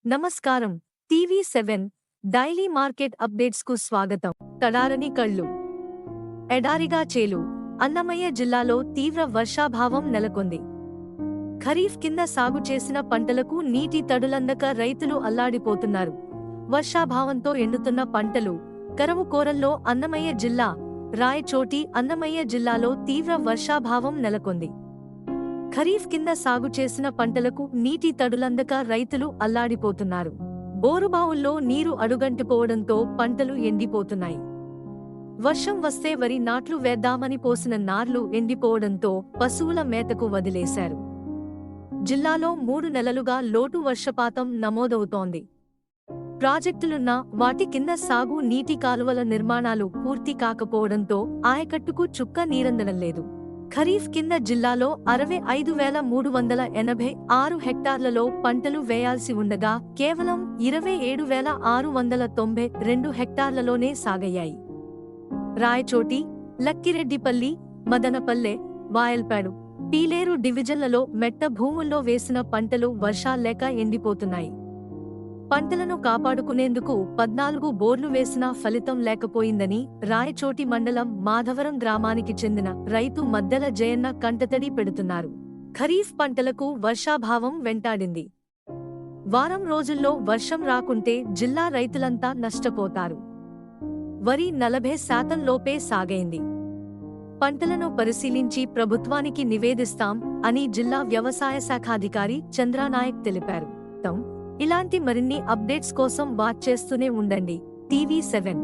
నమస్కారం. టీవీ7 daily market updates కు స్వాగతం. తడారని కళ్ళు, ఎడారిగా చేలు. అన్నమయ్య జిల్లాలో తీవ్ర వర్షాభావం నెలకొంది. ఖరీఫ్ కింద సాగు చేసిన పంటలకు నీటి తడులందక రైతులు అల్లాడిపోతున్నారు. వర్షాభావంతో ఎండుతున్న పంటలు. కరువు కోరల్లో అన్నమయ్య జిల్లా. రాయచోటి అన్నమయ్య జిల్లాలో తీవ్ర వర్షాభావం నెలకొంది. ఖరీఫ్ కింద సాగు చేసిన పంటలకు నీటి తడులందక రైతులు అల్లాడిపోతున్నారు. బోరుబావుల్లో నీరు అడుగంటిపోవడంతో పంటలు ఎండిపోతున్నాయి. వర్షం వస్తే వరి నాట్లు వేద్దామని పోసిన నార్లు ఎండిపోవడంతో పశువుల మేతకు వదిలేశారు. జిల్లాలో 3 నెలలుగా లోటు వర్షపాతం నమోదవుతోంది. ప్రాజెక్టులున్నా వాటి కింద సాగు నీటి కాలువల నిర్మాణాలు పూర్తి కాకపోవడంతో ఆయకట్టుకు చుక్క నీరందడం లేదు. ఖరీఫ్ కింద జిల్లాలో 65,386 హెక్టార్లలో పంటలు వేయాల్సి ఉండగా కేవలం 27,692 హెక్టార్లలోనే సాగయ్యాయి. రాయచోటి, లక్కిరెడ్డిపల్లి, మదనపల్లె, వాయల్పాడు, పీలేరు డివిజన్లలో మెట్ట భూముల్లో వేసిన పంటలు వర్షాల్లేక ఎండిపోతున్నాయి. పంటలను కాపాడుకునేందుకు 14 బోర్లు వేసినా ఫలితం లేకపోయిందని రాయచోటి మండలం మాధవరం గ్రామానికి చెందిన రైతు మద్దెల జయన్న కంటతడి పెడుతున్నారు. ఖరీఫ్ పంటలకు వర్షాభావం వెంటాడింది. వారం రోజుల్లో వర్షం రాకుంటే జిల్లా రైతులంతా నష్టపోతారు. వరి 40% లోపే సాగైంది. పంటలను పరిశీలించి ప్రభుత్వానికి నివేదిస్తాం అని జిల్లా వ్యవసాయ శాఖాధికారి చంద్రానాయక్ తెలిపారు. ఇలాంటి మరిన్ని అప్డేట్స్ కోసం వాచ్ చేస్తూనే ఉండండి టీవీ7.